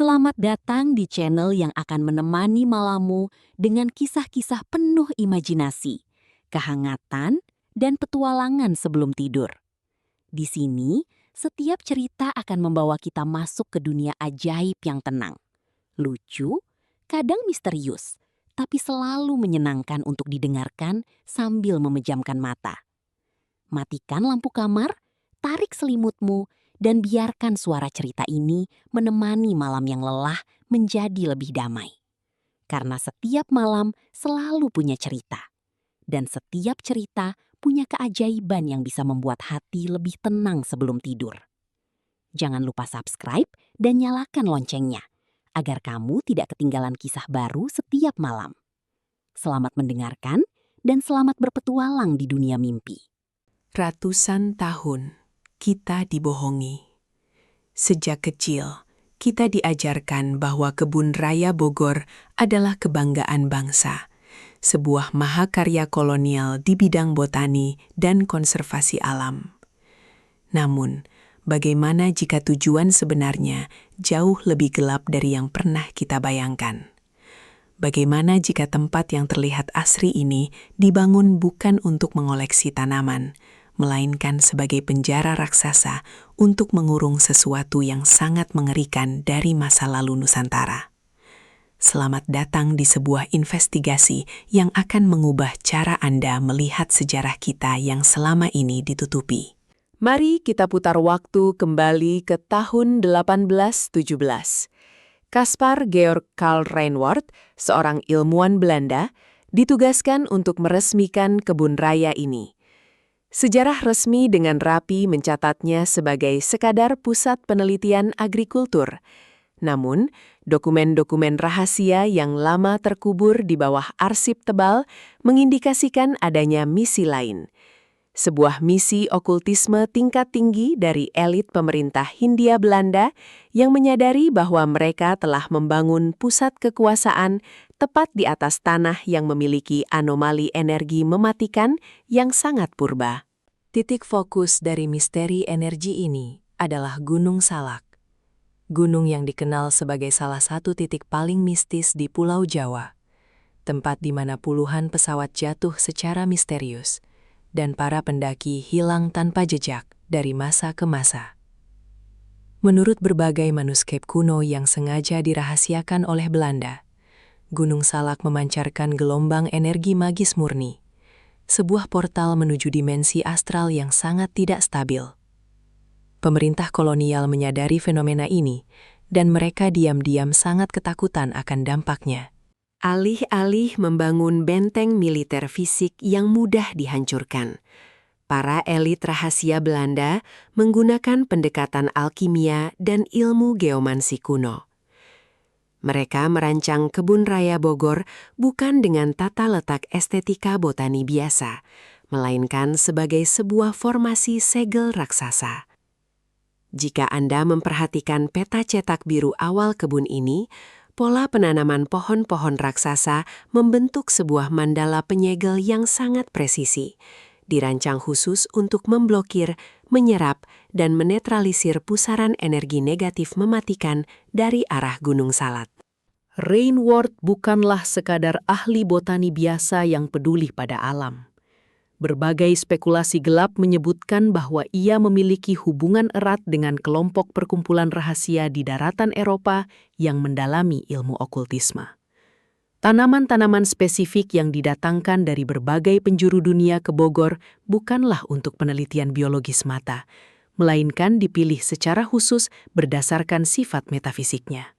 Selamat datang di channel yang akan menemani malammu dengan kisah-kisah penuh imajinasi, kehangatan, dan petualangan sebelum tidur. Di sini, setiap cerita akan membawa kita masuk ke dunia ajaib yang tenang, lucu, kadang misterius, tapi selalu menyenangkan untuk didengarkan sambil memejamkan mata. Matikan lampu kamar, tarik selimutmu, dan biarkan suara cerita ini menemani malam yang lelah menjadi lebih damai. Karena setiap malam selalu punya cerita. Dan setiap cerita punya keajaiban yang bisa membuat hati lebih tenang sebelum tidur. Jangan lupa subscribe dan nyalakan loncengnya, agar kamu tidak ketinggalan kisah baru setiap malam. Selamat mendengarkan dan selamat berpetualang di dunia mimpi. Ratusan tahun kita dibohongi. Sejak kecil, kita diajarkan bahwa Kebun Raya Bogor adalah kebanggaan bangsa, sebuah mahakarya kolonial di bidang botani dan konservasi alam. Namun, bagaimana jika tujuan sebenarnya jauh lebih gelap dari yang pernah kita bayangkan? Bagaimana jika tempat yang terlihat asri ini dibangun bukan untuk mengoleksi tanaman, melainkan sebagai penjara raksasa untuk mengurung sesuatu yang sangat mengerikan dari masa lalu Nusantara? Selamat datang di sebuah investigasi yang akan mengubah cara Anda melihat sejarah kita yang selama ini ditutupi. Mari kita putar waktu kembali ke tahun 1817. Caspar Georg Karl Reinward, seorang ilmuwan Belanda, ditugaskan untuk meresmikan kebun raya ini. Sejarah resmi dengan rapi mencatatnya sebagai sekadar pusat penelitian agrikultur. Namun, dokumen-dokumen rahasia yang lama terkubur di bawah arsip tebal mengindikasikan adanya misi lain. Sebuah misi okultisme tingkat tinggi dari elit pemerintah Hindia Belanda yang menyadari bahwa mereka telah membangun pusat kekuasaan tepat di atas tanah yang memiliki anomali energi mematikan yang sangat purba. Titik fokus dari misteri energi ini adalah Gunung Salak. Gunung yang dikenal sebagai salah satu titik paling mistis di Pulau Jawa. Tempat di mana puluhan pesawat jatuh secara misterius dan para pendaki hilang tanpa jejak dari masa ke masa. Menurut berbagai manuskrip kuno yang sengaja dirahasiakan oleh Belanda, Gunung Salak memancarkan gelombang energi magis murni, sebuah portal menuju dimensi astral yang sangat tidak stabil. Pemerintah kolonial menyadari fenomena ini, dan mereka diam-diam sangat ketakutan akan dampaknya. Alih-alih membangun benteng militer fisik yang mudah dihancurkan, para elit rahasia Belanda menggunakan pendekatan alkimia dan ilmu geomansi kuno. Mereka merancang Kebun Raya Bogor bukan dengan tata letak estetika botani biasa, melainkan sebagai sebuah formasi segel raksasa. Jika Anda memperhatikan peta cetak biru awal kebun ini, pola penanaman pohon-pohon raksasa membentuk sebuah mandala penyegel yang sangat presisi, dirancang khusus untuk memblokir, menyerap, dan menetralisir pusaran energi negatif mematikan dari arah Gunung Salak. Reinward bukanlah sekadar ahli botani biasa yang peduli pada alam. Berbagai spekulasi gelap menyebutkan bahwa ia memiliki hubungan erat dengan kelompok perkumpulan rahasia di daratan Eropa yang mendalami ilmu okultisme. Tanaman-tanaman spesifik yang didatangkan dari berbagai penjuru dunia ke Bogor bukanlah untuk penelitian biologis mata, melainkan dipilih secara khusus berdasarkan sifat metafisiknya.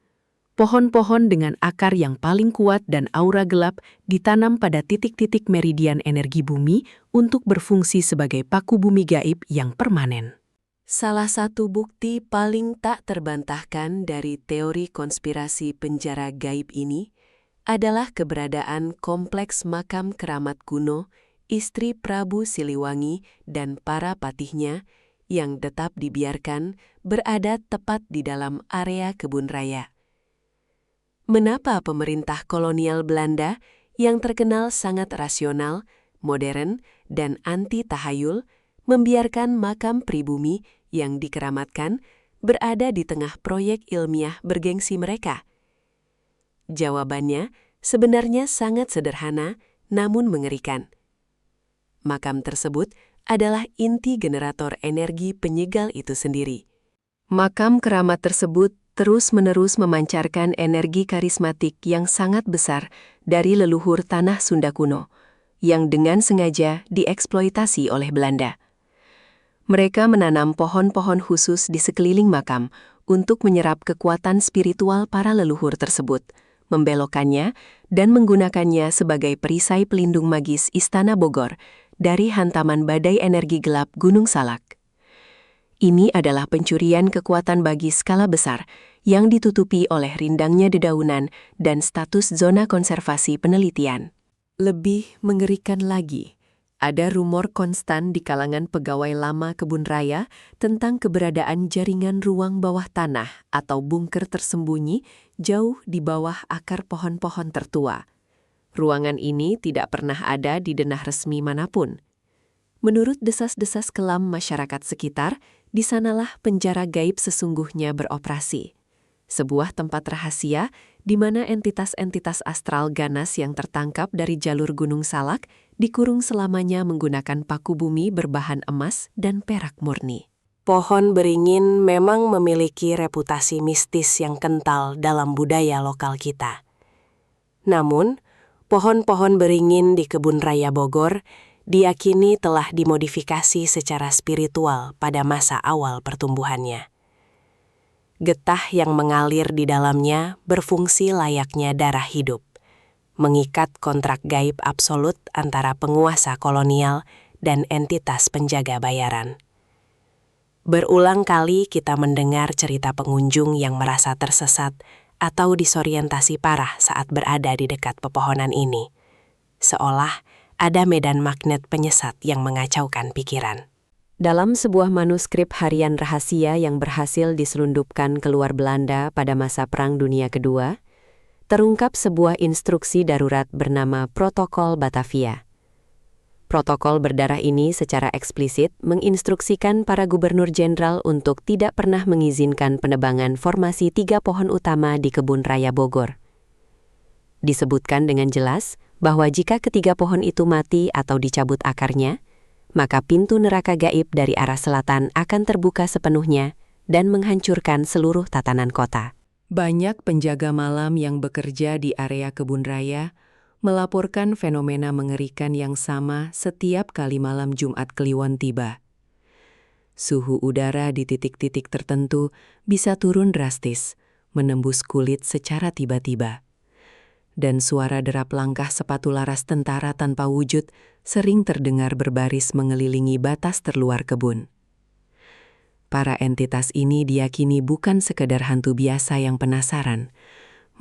Pohon-pohon dengan akar yang paling kuat dan aura gelap ditanam pada titik-titik meridian energi bumi untuk berfungsi sebagai paku bumi gaib yang permanen. Salah satu bukti paling tak terbantahkan dari teori konspirasi penjara gaib ini adalah keberadaan kompleks makam keramat kuno istri Prabu Siliwangi dan para patihnya yang tetap dibiarkan berada tepat di dalam area kebun raya. Mengapa pemerintah kolonial Belanda yang terkenal sangat rasional, modern, dan anti-tahayul membiarkan makam pribumi yang dikeramatkan berada di tengah proyek ilmiah bergengsi mereka? Jawabannya sebenarnya sangat sederhana, namun mengerikan. Makam tersebut adalah inti generator energi penyegal itu sendiri. Makam keramat tersebut terus-menerus memancarkan energi karismatik yang sangat besar dari leluhur tanah Sunda kuno, yang dengan sengaja dieksploitasi oleh Belanda. Mereka menanam pohon-pohon khusus di sekeliling makam untuk menyerap kekuatan spiritual para leluhur tersebut, membelokkannya dan menggunakannya sebagai perisai pelindung magis Istana Bogor dari hantaman badai energi gelap Gunung Salak. Ini adalah pencurian kekuatan bagi skala besar yang ditutupi oleh rindangnya dedaunan dan status zona konservasi penelitian. Lebih mengerikan lagi, ada rumor konstan di kalangan pegawai lama kebun raya tentang keberadaan jaringan ruang bawah tanah atau bunker tersembunyi jauh di bawah akar pohon-pohon tertua. Ruangan ini tidak pernah ada di denah resmi manapun. Menurut desas-desas kelam masyarakat sekitar, di sanalah penjara gaib sesungguhnya beroperasi. Sebuah tempat rahasia di mana entitas-entitas astral ganas yang tertangkap dari jalur Gunung Salak dikurung selamanya menggunakan paku bumi berbahan emas dan perak murni. Pohon beringin memang memiliki reputasi mistis yang kental dalam budaya lokal kita. Namun, pohon-pohon beringin di Kebun Raya Bogor diyakini telah dimodifikasi secara spiritual pada masa awal pertumbuhannya. Getah yang mengalir di dalamnya berfungsi layaknya darah hidup, mengikat kontrak gaib absolut antara penguasa kolonial dan entitas penjaga bayaran. Berulang kali kita mendengar cerita pengunjung yang merasa tersesat atau disorientasi parah saat berada di dekat pepohonan ini, seolah ada medan magnet penyesat yang mengacaukan pikiran. Dalam sebuah manuskrip harian rahasia yang berhasil diselundupkan keluar Belanda pada masa Perang Dunia Kedua, terungkap sebuah instruksi darurat bernama Protokol Batavia. Protokol berdarah ini secara eksplisit menginstruksikan para gubernur jenderal untuk tidak pernah mengizinkan penebangan formasi 3 pohon utama di Kebun Raya Bogor. Disebutkan dengan jelas bahwa jika ketiga pohon itu mati atau dicabut akarnya, maka pintu neraka gaib dari arah selatan akan terbuka sepenuhnya dan menghancurkan seluruh tatanan kota. Banyak penjaga malam yang bekerja di area kebun raya melaporkan fenomena mengerikan yang sama setiap kali malam Jumat Kliwon tiba. Suhu udara di titik-titik tertentu bisa turun drastis, menembus kulit secara tiba-tiba. Dan suara derap langkah sepatu laras tentara tanpa wujud sering terdengar berbaris mengelilingi batas terluar kebun. Para entitas ini diyakini bukan sekedar hantu biasa yang penasaran,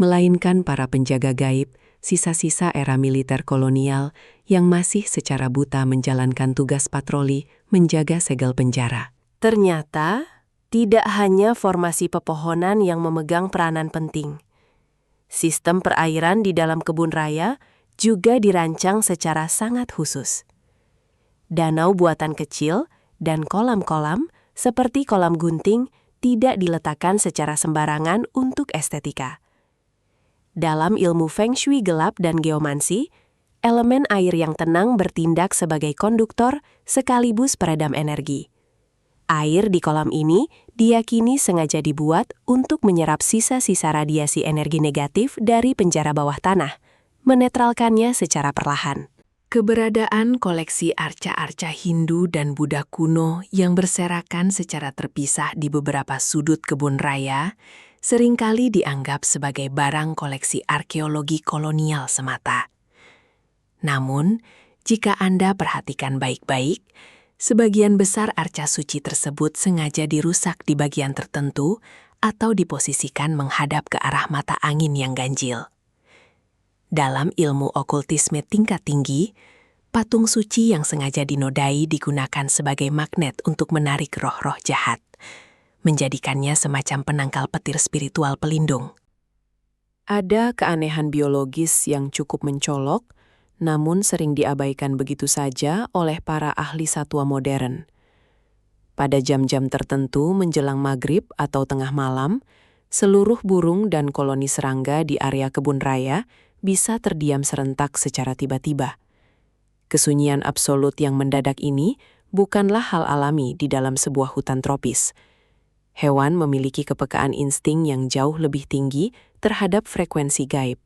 melainkan para penjaga gaib, sisa-sisa era militer kolonial yang masih secara buta menjalankan tugas patroli menjaga segel penjara. Ternyata, tidak hanya formasi pepohonan yang memegang peranan penting. Sistem perairan di dalam kebun raya juga dirancang secara sangat khusus. Danau buatan kecil dan kolam-kolam seperti kolam gunting tidak diletakkan secara sembarangan untuk estetika. Dalam ilmu Feng Shui gelap dan geomansi, elemen air yang tenang bertindak sebagai konduktor sekaligus peredam energi. Air di kolam ini diyakini sengaja dibuat untuk menyerap sisa-sisa radiasi energi negatif dari penjara bawah tanah, menetralkannya secara perlahan. Keberadaan koleksi arca-arca Hindu dan Buddha kuno yang berserakan secara terpisah di beberapa sudut kebun raya seringkali dianggap sebagai barang koleksi arkeologi kolonial semata. Namun, jika Anda perhatikan baik-baik, sebagian besar arca suci tersebut sengaja dirusak di bagian tertentu atau diposisikan menghadap ke arah mata angin yang ganjil. Dalam ilmu okultisme tingkat tinggi, patung suci yang sengaja dinodai digunakan sebagai magnet untuk menarik roh-roh jahat, menjadikannya semacam penangkal petir spiritual pelindung. Ada keanehan biologis yang cukup mencolok, namun sering diabaikan begitu saja oleh para ahli satwa modern. Pada jam-jam tertentu menjelang maghrib atau tengah malam, seluruh burung dan koloni serangga di area kebun raya bisa terdiam serentak secara tiba-tiba. Kesunyian absolut yang mendadak ini bukanlah hal alami di dalam sebuah hutan tropis. Hewan memiliki kepekaan insting yang jauh lebih tinggi terhadap frekuensi gaib.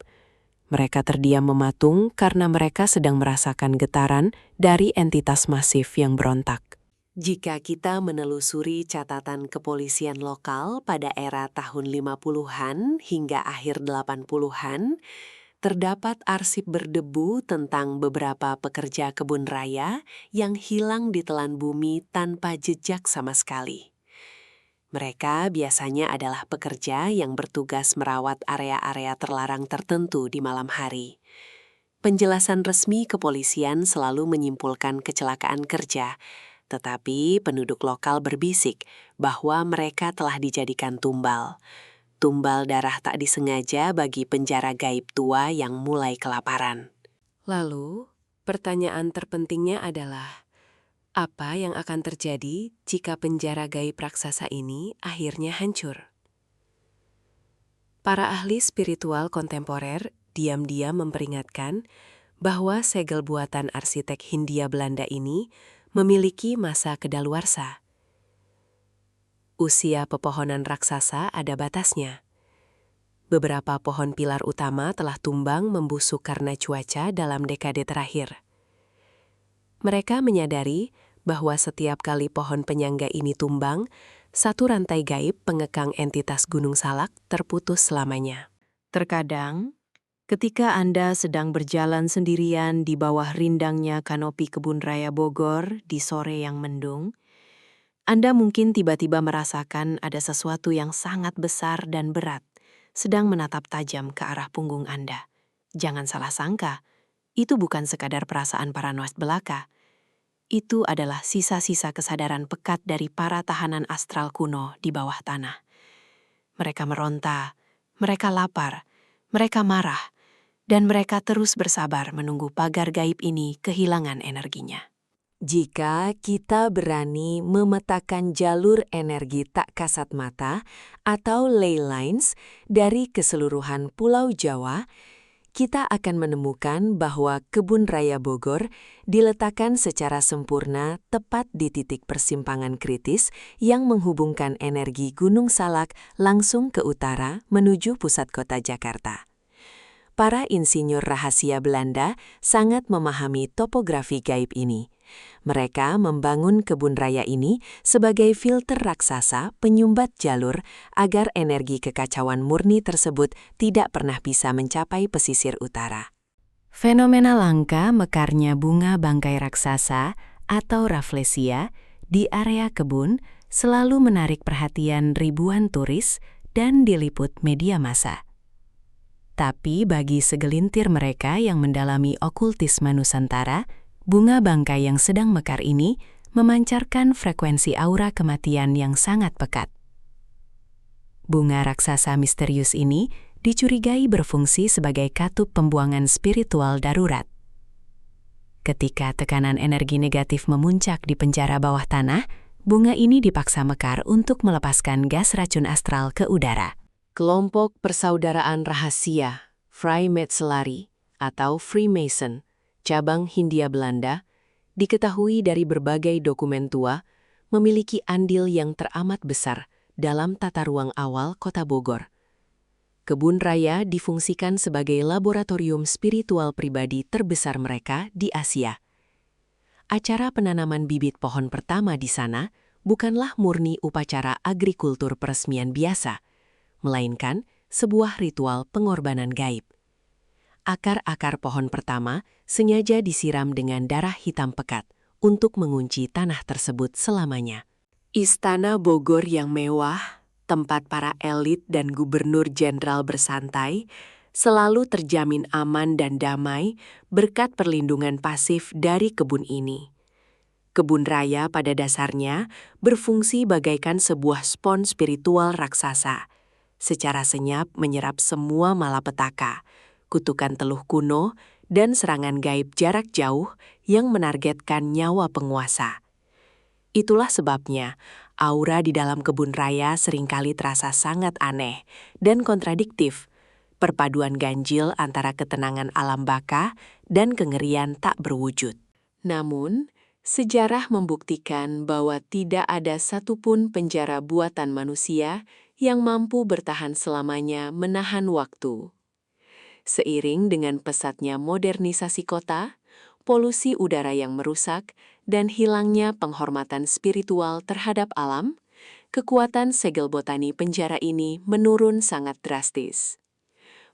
Mereka terdiam mematung karena mereka sedang merasakan getaran dari entitas masif yang berontak. Jika kita menelusuri catatan kepolisian lokal pada era tahun 50-an hingga akhir 80-an, terdapat arsip berdebu tentang beberapa pekerja kebun raya yang hilang ditelan bumi tanpa jejak sama sekali. Mereka biasanya adalah pekerja yang bertugas merawat area-area terlarang tertentu di malam hari. Penjelasan resmi kepolisian selalu menyimpulkan kecelakaan kerja, tetapi penduduk lokal berbisik bahwa mereka telah dijadikan tumbal. Tumbal darah tak disengaja bagi penjara gaib tua yang mulai kelaparan. Lalu, pertanyaan terpentingnya adalah, apa yang akan terjadi jika penjara gaib raksasa ini akhirnya hancur? Para ahli spiritual kontemporer diam-diam memperingatkan bahwa segel buatan arsitek Hindia Belanda ini memiliki masa kedaluarsa. Usia pepohonan raksasa ada batasnya. Beberapa pohon pilar utama telah tumbang membusuk karena cuaca dalam dekade terakhir. Mereka menyadari bahwa setiap kali pohon penyangga ini tumbang, satu rantai gaib pengekang entitas Gunung Salak terputus selamanya. Terkadang, ketika Anda sedang berjalan sendirian di bawah rindangnya kanopi Kebun Raya Bogor di sore yang mendung, Anda mungkin tiba-tiba merasakan ada sesuatu yang sangat besar dan berat sedang menatap tajam ke arah punggung Anda. Jangan salah sangka, itu bukan sekadar perasaan paranoid belaka. Itu adalah sisa-sisa kesadaran pekat dari para tahanan astral kuno di bawah tanah. Mereka meronta, mereka lapar, mereka marah, dan mereka terus bersabar menunggu pagar gaib ini kehilangan energinya. Jika kita berani memetakan jalur energi tak kasat mata atau ley lines dari keseluruhan Pulau Jawa, kita akan menemukan bahwa Kebun Raya Bogor diletakkan secara sempurna tepat di titik persimpangan kritis yang menghubungkan energi Gunung Salak langsung ke utara menuju pusat kota Jakarta. Para insinyur rahasia Belanda sangat memahami topografi gaib ini. Mereka membangun kebun raya ini sebagai filter raksasa penyumbat jalur agar energi kekacauan murni tersebut tidak pernah bisa mencapai pesisir utara. Fenomena langka mekarnya bunga bangkai raksasa atau Rafflesia di area kebun selalu menarik perhatian ribuan turis dan diliput media massa. Tapi bagi segelintir mereka yang mendalami okultisme Nusantara, bunga bangkai yang sedang mekar ini memancarkan frekuensi aura kematian yang sangat pekat. Bunga raksasa misterius ini dicurigai berfungsi sebagai katup pembuangan spiritual darurat. Ketika tekanan energi negatif memuncak di penjara bawah tanah, bunga ini dipaksa mekar untuk melepaskan gas racun astral ke udara. Kelompok Persaudaraan Rahasia, Vrijmetselari atau Freemason, cabang Hindia Belanda, diketahui dari berbagai dokumen tua, memiliki andil yang teramat besar dalam tata ruang awal kota Bogor. Kebun raya difungsikan sebagai laboratorium spiritual pribadi terbesar mereka di Asia. Acara penanaman bibit pohon pertama di sana bukanlah murni upacara agrikultur peresmian biasa, melainkan sebuah ritual pengorbanan gaib. Akar-akar pohon pertama sengaja disiram dengan darah hitam pekat untuk mengunci tanah tersebut selamanya. Istana Bogor yang mewah, tempat para elit dan gubernur jenderal bersantai, selalu terjamin aman dan damai berkat perlindungan pasif dari kebun ini. Kebun raya pada dasarnya berfungsi bagaikan sebuah spons spiritual raksasa, secara senyap menyerap semua malapetaka, kutukan teluh kuno, dan serangan gaib jarak jauh yang menargetkan nyawa penguasa. Itulah sebabnya aura di dalam kebun raya seringkali terasa sangat aneh dan kontradiktif. Perpaduan ganjil antara ketenangan alam baka dan kengerian tak berwujud. Namun, sejarah membuktikan bahwa tidak ada satupun penjara buatan manusia yang mampu bertahan selamanya menahan waktu. Seiring dengan pesatnya modernisasi kota, polusi udara yang merusak, dan hilangnya penghormatan spiritual terhadap alam, kekuatan segel botani penjara ini menurun sangat drastis.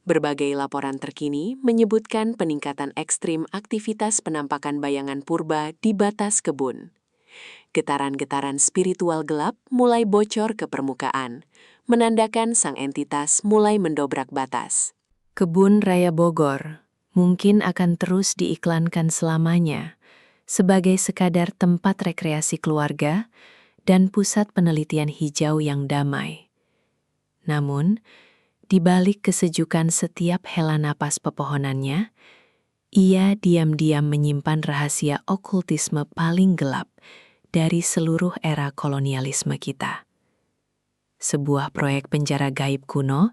Berbagai laporan terkini menyebutkan peningkatan ekstrim aktivitas penampakan bayangan purba di batas kebun. Getaran-getaran spiritual gelap mulai bocor ke permukaan, menandakan sang entitas mulai mendobrak batas. Kebun Raya Bogor mungkin akan terus diiklankan selamanya sebagai sekadar tempat rekreasi keluarga dan pusat penelitian hijau yang damai. Namun, di balik kesejukan setiap hela napas pepohonannya, ia diam-diam menyimpan rahasia okultisme paling gelap dari seluruh era kolonialisme kita. Sebuah proyek penjara gaib kuno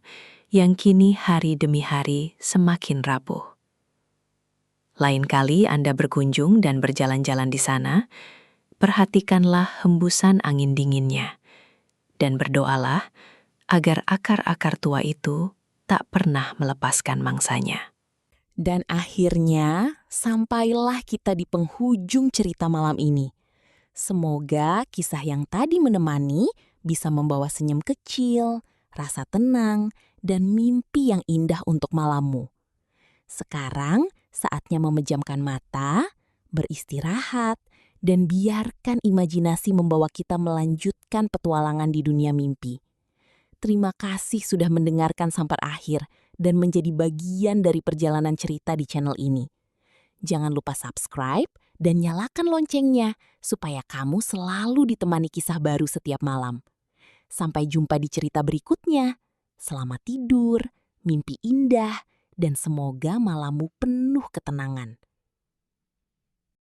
yang kini hari demi hari semakin rapuh. Lain kali Anda berkunjung dan berjalan-jalan di sana, perhatikanlah hembusan angin dinginnya, dan berdoalah agar akar-akar tua itu tak pernah melepaskan mangsanya. Dan akhirnya, sampailah kita di penghujung cerita malam ini. Semoga kisah yang tadi menemani bisa membawa senyum kecil, rasa tenang, dan mimpi yang indah untuk malammu. Sekarang saatnya memejamkan mata, beristirahat, dan biarkan imajinasi membawa kita melanjutkan petualangan di dunia mimpi. Terima kasih sudah mendengarkan sampai akhir dan menjadi bagian dari perjalanan cerita di channel ini. Jangan lupa subscribe dan nyalakan loncengnya supaya kamu selalu ditemani kisah baru setiap malam. Sampai jumpa di cerita berikutnya. Selamat tidur, mimpi indah, dan semoga malammu penuh ketenangan.